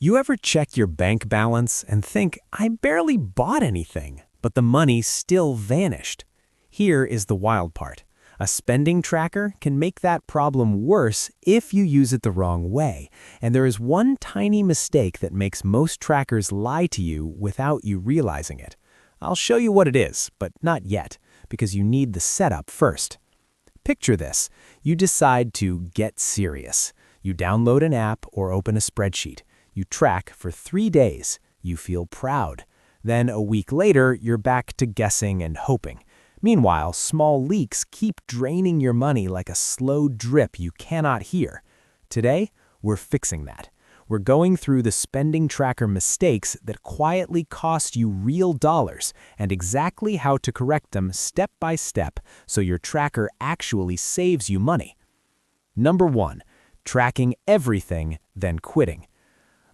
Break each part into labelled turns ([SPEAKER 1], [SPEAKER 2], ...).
[SPEAKER 1] You ever check your bank balance and think, I barely bought anything, but the money still vanished? Here is the wild part. A spending tracker can make that problem worse if you use it the wrong way, and there is one tiny mistake that makes most trackers lie to you without you realizing it. I'll show you what it is, but not yet, because you need the setup first. Picture this. You decide to get serious. You download an app or open a spreadsheet. You track for 3 days. You feel proud. Then a week later, you're back to guessing and hoping. Meanwhile, small leaks keep draining your money like a slow drip you cannot hear. Today, we're fixing that. We're going through the spending tracker mistakes that quietly cost you real dollars and exactly how to correct them step by step so your tracker actually saves you money. Number 1, tracking everything, then quitting.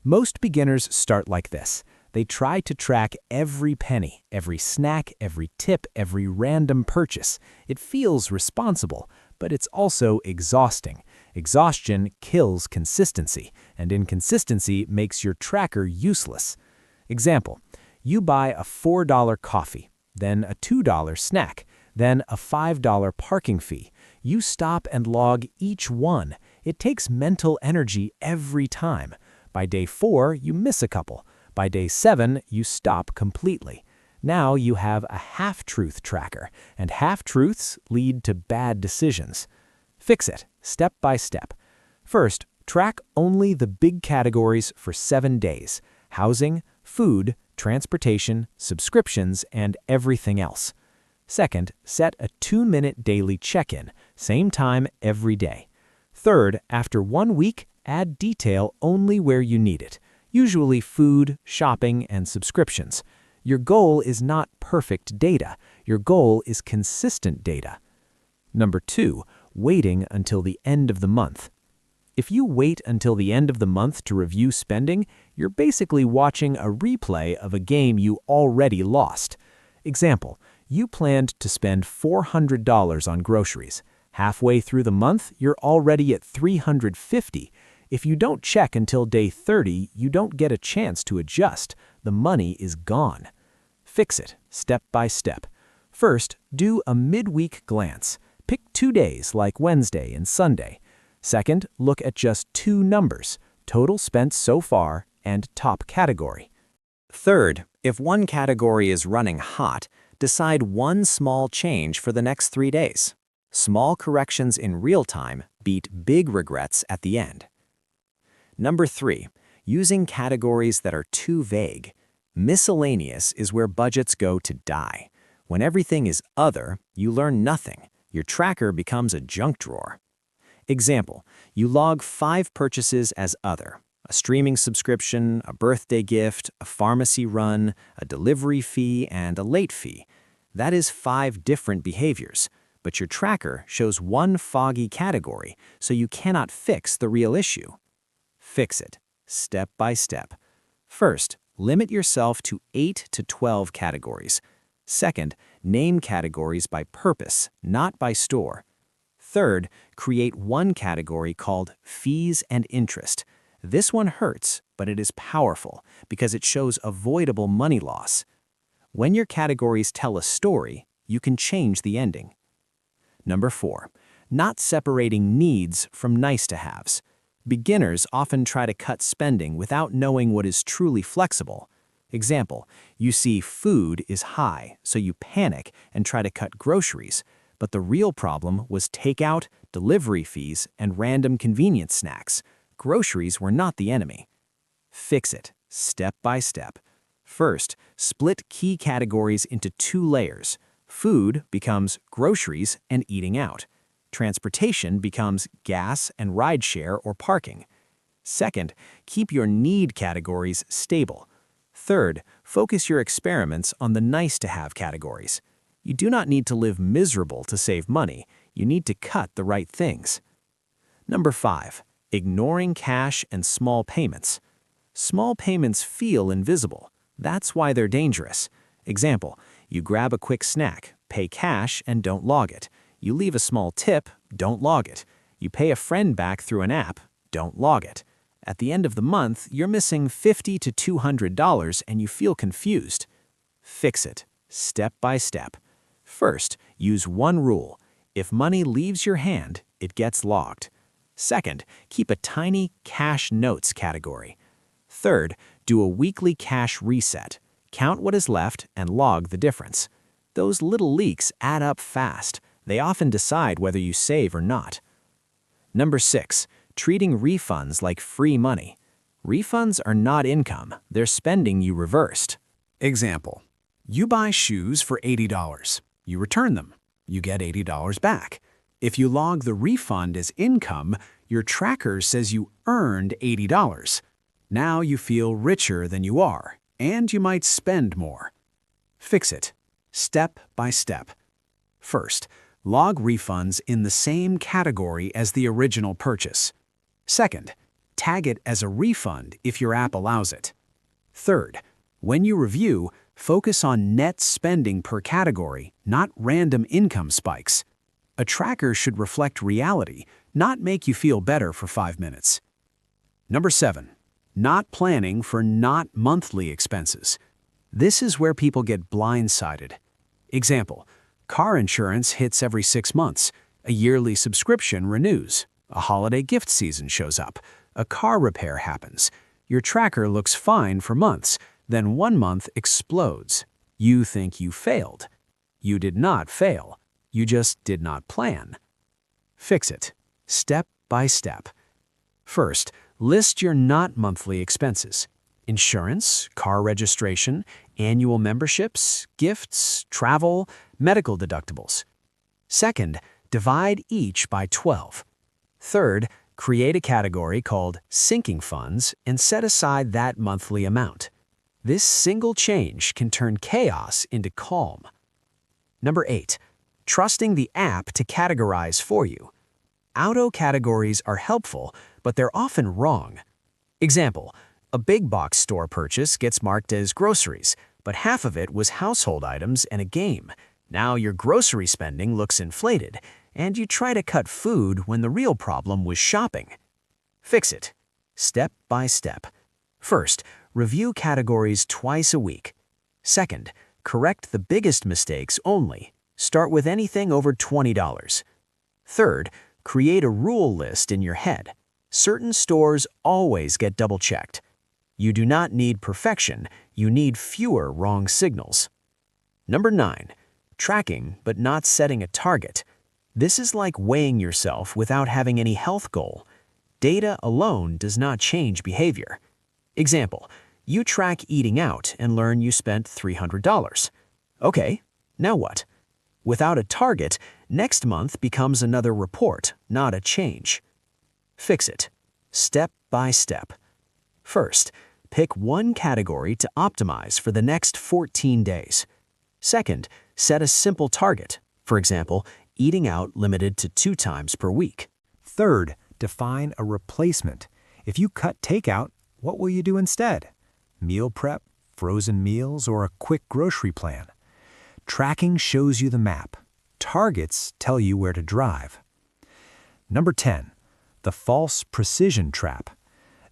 [SPEAKER 1] Most beginners start like this. They try to track every penny, every snack, every tip, every random purchase. It feels responsible, but it's also exhausting. Exhaustion kills consistency, and inconsistency makes your tracker useless. Example, you buy a $4 coffee, then a $2 snack, then a $5 parking fee. You stop and log each one. It takes mental energy every time. By day 4, you miss a couple. By day 7, you stop completely. Now you have a half-truth tracker, and half-truths lead to bad decisions. Fix it, step by step. First, track only the big categories for 7 days: housing, food, transportation, subscriptions, and everything else. Second, set a 2-minute daily check-in, same time every day. Third, after 1 week, add detail only where you need it, usually food, shopping, and subscriptions. Your goal is not perfect data. Your goal is consistent data. Number 2, waiting until the end of the month. If you wait until the end of the month to review spending, you're basically watching a replay of a game you already lost. Example, you planned to spend $400 on groceries. Halfway through the month, you're already at $350. If you don't check until day 30, you don't get a chance to adjust. The money is gone. Fix it, step by step. First, do a midweek glance. Pick 2 days like Wednesday and Sunday. Second, look at just 2 numbers, total spent so far and top category. Third, if one category is running hot, decide one small change for the next 3 days. Small corrections in real time beat big regrets at the end. Number 3, using categories that are too vague. Miscellaneous is where budgets go to die. When everything is other, you learn nothing. Your tracker becomes a junk drawer. Example, you log 5 purchases as other: a streaming subscription, a birthday gift, a pharmacy run, a delivery fee, and a late fee. That is 5 different behaviors, but your tracker shows one foggy category, so you cannot fix the real issue. Fix it, step by step. First, limit yourself to 8 to 12 categories. Second, name categories by purpose, not by store. Third, create one category called fees and interest. This one hurts, but it is powerful because it shows avoidable money loss. When your categories tell a story, you can change the ending. Number 4, not separating needs from nice-to-haves. Beginners often try to cut spending without knowing what is truly flexible. Example, you see food is high, so you panic and try to cut groceries, but the real problem was takeout, delivery fees, and random convenience snacks. Groceries were not the enemy. Fix it, step by step. First, split key categories into 2 layers. Food becomes groceries and eating out. Transportation becomes gas and rideshare or parking. Second, keep your need categories stable. Third, focus your experiments on the nice-to-have categories. You do not need to live miserable to save money. You need to cut the right things. Number 5, ignoring cash and small payments. Small payments feel invisible. That's why they're dangerous. Example, you grab a quick snack, pay cash, and don't log it. You leave a small tip, don't log it. You pay a friend back through an app, don't log it. At the end of the month, you're missing $50 to $200 and you feel confused. Fix it, step by step. First, use one rule. If money leaves your hand, it gets logged. Second, keep a tiny cash notes category. Third, do a weekly cash reset. Count what is left and log the difference. Those little leaks add up fast. They often decide whether you save or not. Number 6, treating refunds like free money. Refunds are not income, they're spending you reversed. Example, you buy shoes for $80. You return them. You get $80 back. If you log the refund as income, your tracker says you earned $80. Now you feel richer than you are, and you might spend more. Fix it, step by step. First, log refunds in the same category as the original purchase. Second, tag it as a refund if your app allows it. Third, when you review, focus on net spending per category, not random income spikes. A tracker should reflect reality, not make you feel better for 5 minutes. Number 7, not planning for not monthly expenses. This is where people get blindsided. Example, car insurance hits every 6 months. A yearly subscription renews. A holiday gift season shows up. A car repair happens. Your tracker looks fine for months. Then 1 month explodes. You think you failed. You did not fail. You just did not plan. Fix it, step by step. First, list your not monthly expenses. Insurance, car registration, annual memberships, gifts, travel, medical deductibles. Second, divide each by 12. Third, create a category called sinking funds and set aside that monthly amount. This single change can turn chaos into calm. Number 8, trusting the app to categorize for you. Auto categories are helpful, but they're often wrong. Example, a big box store purchase gets marked as groceries, but half of it was household items and a game. Now your grocery spending looks inflated, and you try to cut food when the real problem was shopping. Fix it, step by step. First, review categories twice a week. Second, correct the biggest mistakes only. Start with anything over $20. Third, create a rule list in your head. Certain stores always get double-checked. You do not need perfection, you need fewer wrong signals. Number 9, tracking but not setting a target. This is like weighing yourself without having any health goal. Data alone does not change behavior. Example, you track eating out and learn you spent $300. Okay, now what? Without a target, next month becomes another report, not a change. Fix it, step by step. First, pick one category to optimize for the next 14 days. Second, set a simple target. For example, eating out limited to 2 times per week.
[SPEAKER 2] Third, define a replacement. If you cut takeout, what will you do instead? Meal prep, frozen meals, or a quick grocery plan? Tracking shows you the map. Targets tell you where to drive. Number 10, the false precision trap.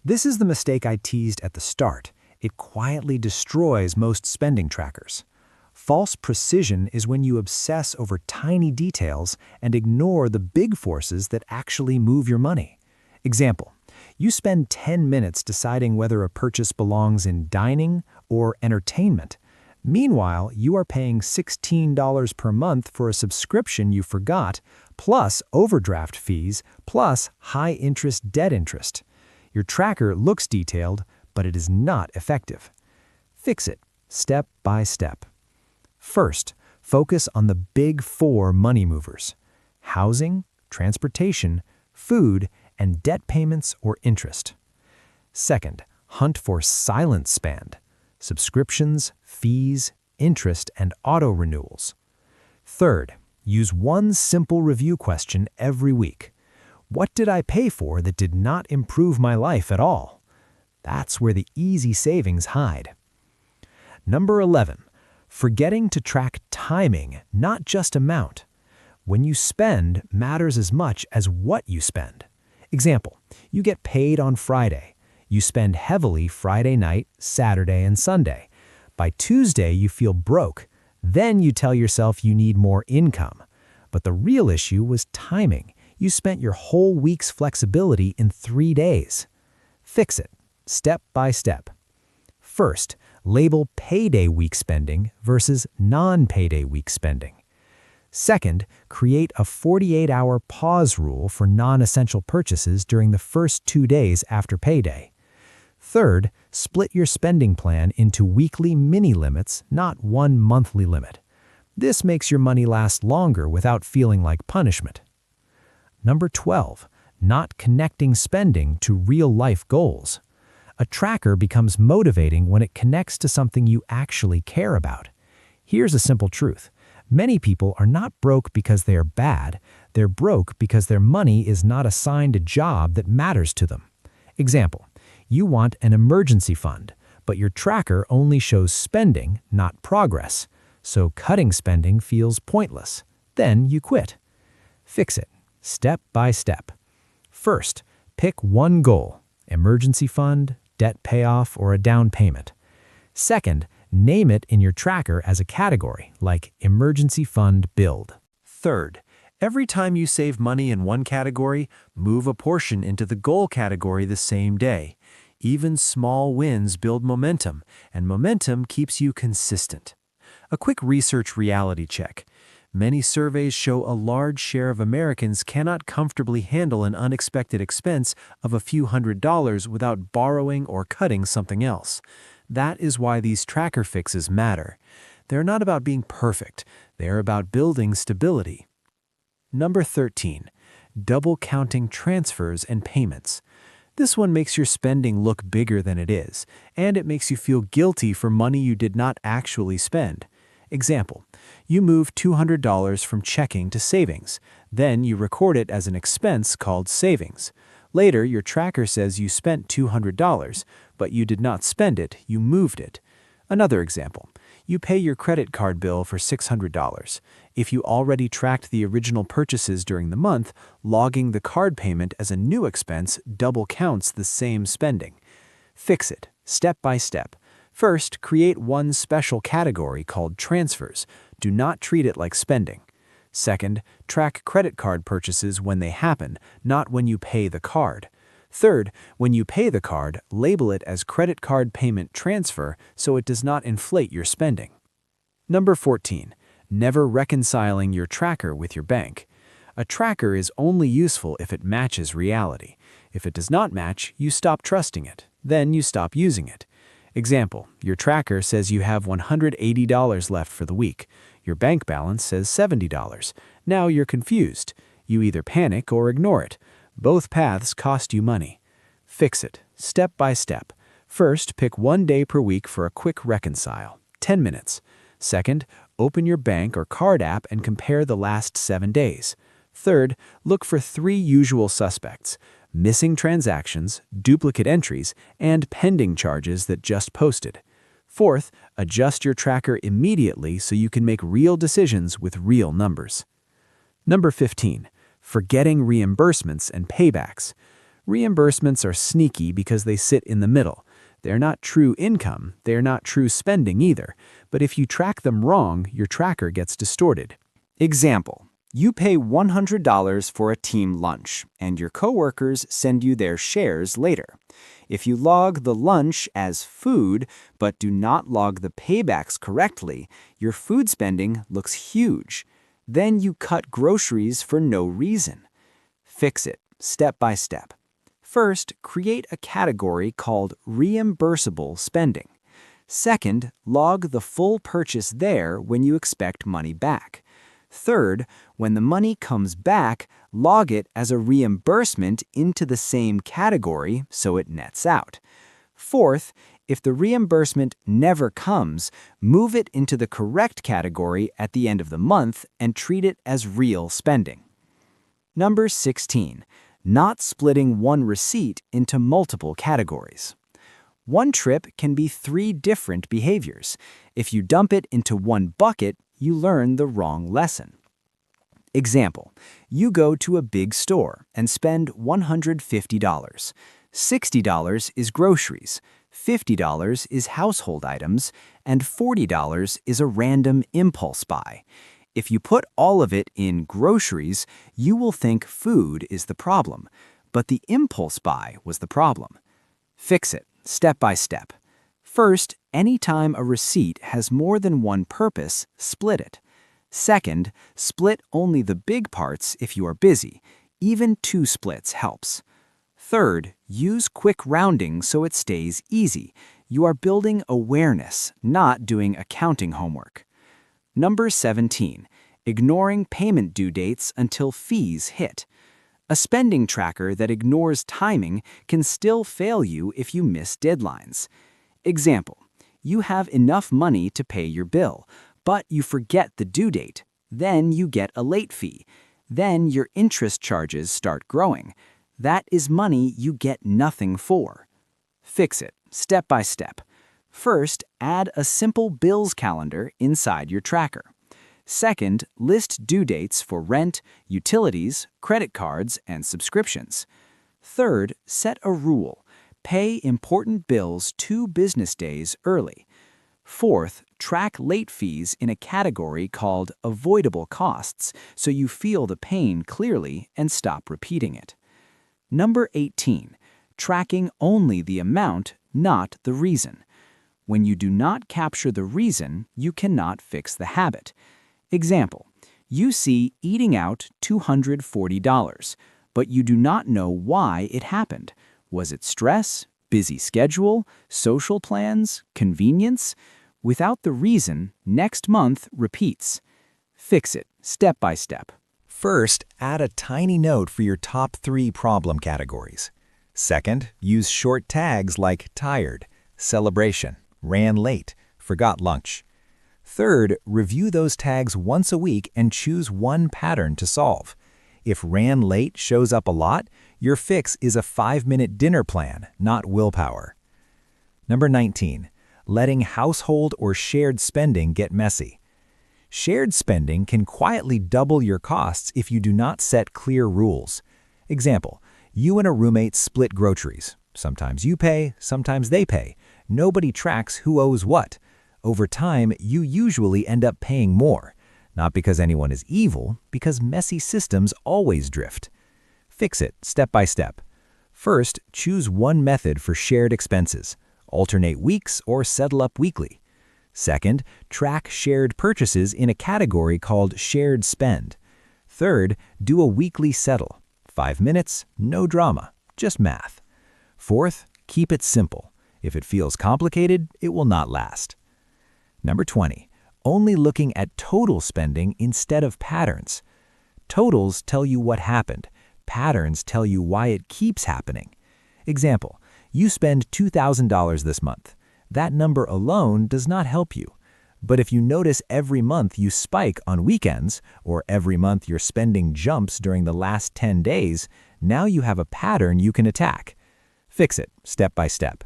[SPEAKER 2] This is the mistake I teased at the start. It quietly destroys most spending trackers. False precision is when you obsess over tiny details and ignore the big forces that actually move your money. Example, you spend 10 minutes deciding whether a purchase belongs in dining or entertainment. Meanwhile, you are paying $16 per month for a subscription you forgot, plus overdraft fees, plus high-interest debt interest. Your tracker looks detailed, but it is not effective. Fix it, step by step. First, focus on the big 4 money movers: housing, transportation, food, and debt payments or interest. Second, hunt for silent spend: subscriptions, fees, interest, and auto renewals. Third, use one simple review question every week. What did I pay for that did not improve my life at all? That's where the easy savings hide. Number 11, forgetting to track timing, not just amount. When you spend matters as much as what you spend. Example, you get paid on Friday. You spend heavily Friday night, Saturday, and Sunday. By Tuesday, you feel broke. Then you tell yourself you need more income. But the real issue was timing. You spent your whole week's flexibility in 3 days. Fix it, step by step. First, label payday week spending versus non-payday week spending. Second, create a 48-hour pause rule for non-essential purchases during the first 2 days after payday. Third, split your spending plan into weekly mini limits, not one monthly limit. This makes your money last longer without feeling like punishment. Number 12, not connecting spending to real-life goals. A tracker becomes motivating when it connects to something you actually care about. Here's a simple truth. Many people are not broke because they are bad. They're broke because their money is not assigned a job that matters to them. Example, you want an emergency fund, but your tracker only shows spending, not progress. So cutting spending feels pointless. Then you quit. Fix it, step by step. First, pick one goal, emergency fund, debt payoff, or a down payment. Second, name it in your tracker as a category, like emergency fund build. Third, every time you save money in one category, move a portion into the goal category the same day. Even small wins build momentum, and momentum keeps you consistent. A quick research reality check. Many surveys show a large share of Americans cannot comfortably handle an unexpected expense of a few $100s without borrowing or cutting something else. That is why these tracker fixes matter. They're not about being perfect. They're about building stability. Number 13, double counting transfers and payments. This one makes your spending look bigger than it is, and it makes you feel guilty for money you did not actually spend. Example, you move $200 from checking to savings. Then you record it as an expense called savings. Later, your tracker says you spent $200, but you did not spend it, you moved it. Another example, you pay your credit card bill for $600. If you already tracked the original purchases during the month, logging the card payment as a new expense double counts the same spending. Fix it, step by step. First, create one special category called transfers. Do not treat it like spending. Second, track credit card purchases when they happen, not when you pay the card. Third, when you pay the card, label it as credit card payment transfer so it does not inflate your spending. Number 14, never reconciling your tracker with your bank. A tracker is only useful if it matches reality. If it does not match, you stop trusting it. Then you stop using it. Example, your tracker says you have $180 left for the week. Your bank balance says $70. Now you're confused. You either panic or ignore it. Both paths cost you money. Fix it, step by step. First, pick 1 day per week for a quick reconcile, 10 minutes. Second, open your bank or card app and compare the last 7 days. Third, look for 3 usual suspects: missing transactions, duplicate entries, and pending charges that just posted. Fourth, adjust your tracker immediately so you can make real decisions with real numbers. Number 15, forgetting reimbursements and paybacks. Reimbursements are sneaky because they sit in the middle. They're not true income, they're not true spending either, but if you track them wrong, your tracker gets distorted. Example, you pay $100 for a team lunch, and your coworkers send you their shares later. If you log the lunch as food, but do not log the paybacks correctly, your food spending looks huge. Then you cut groceries for no reason. Fix it, step by step. First, create a category called reimbursable spending. Second, log the full purchase there when you expect money back. Third, when the money comes back, log it as a reimbursement into the same category so it nets out. Fourth, if the reimbursement never comes, move it into the correct category at the end of the month and treat it as real spending. Number 16, not splitting one receipt into multiple categories. One trip can be 3 different behaviors. If you dump it into one bucket, you learn the wrong lesson. Example, you go to a big store and spend $150.
[SPEAKER 3] $60 is groceries, $50 is household items, and $40 is a random impulse buy. If you put all of it in groceries, you will think food is the problem, but the impulse buy was the problem. Fix it, step by step. First, anytime a receipt has more than one purpose, split it. Second, split only the big parts if you are busy. Even 2 splits helps. Third, use quick rounding so it stays easy. You are building awareness, not doing accounting homework. Number 17, ignoring payment due dates until fees hit. A spending tracker that ignores timing can still fail you if you miss deadlines. Example, you have enough money to pay your bill, but you forget the due date. Then you get a late fee. Then your interest charges start growing. That is money you get nothing for. Fix it, step by step. First, add a simple bills calendar inside your tracker. Second, list due dates for rent, utilities, credit cards, and subscriptions. Third, set a rule. Pay important bills 2 business days early. Fourth, track late fees in a category called avoidable costs so you feel the pain clearly and stop repeating it. Number 18, tracking only the amount, not the reason. When you do not capture the reason, you cannot fix the habit. Example, you see eating out $240, but you do not know why it happened. Was it stress, busy schedule, social plans, convenience? Without the reason, next month repeats. Fix it, step by step.
[SPEAKER 2] First, add a tiny note for your top 3 problem categories. Second, use short tags like tired, celebration, ran late, forgot lunch. Third, review those tags once a week and choose one pattern to solve. If ran late shows up a lot, your fix is a 5-minute dinner plan, not willpower. Number 19, letting household or shared spending get messy. Shared spending can quietly double your costs if you do not set clear rules. Example, you and a roommate split groceries. Sometimes you pay, sometimes they pay. Nobody tracks who owes what. Over time, you usually end up paying more. Not because anyone is evil, because messy systems always drift. Fix it step by step. First, choose one method for shared expenses. Alternate weeks or settle up weekly. Second, track shared purchases in a category called shared spend. Third, do a weekly settle. 5 minutes, no drama, just math. Fourth, keep it simple. If it feels complicated, it will not last. Number 20, only looking at total spending instead of patterns. Totals tell you what happened. Patterns tell you why it keeps happening. Example, you spend $2,000 this month. That number alone does not help you. But if you notice every month you spike on weekends, or every month your spending jumps during the last 10 days, now you have a pattern you can attack. Fix it step by step.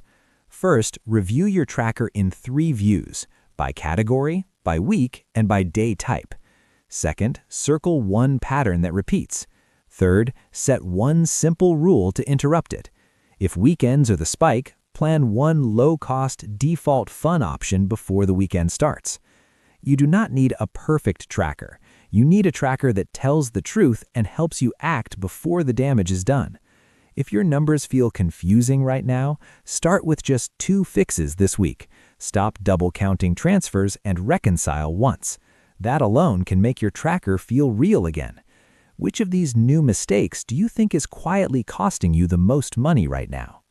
[SPEAKER 2] First, review your tracker in 3 views: by category, by week, and by day type. Second, circle one pattern that repeats. Third, set one simple rule to interrupt it. If weekends are the spike, plan one low-cost default fun option before the weekend starts. You do not need a perfect tracker. You need a tracker that tells the truth and helps you act before the damage is done. If your numbers feel confusing right now, start with just 2 fixes this week. Stop double counting transfers and reconcile once. That alone can make your tracker feel real again. Which of these new mistakes do you think is quietly costing you the most money right now?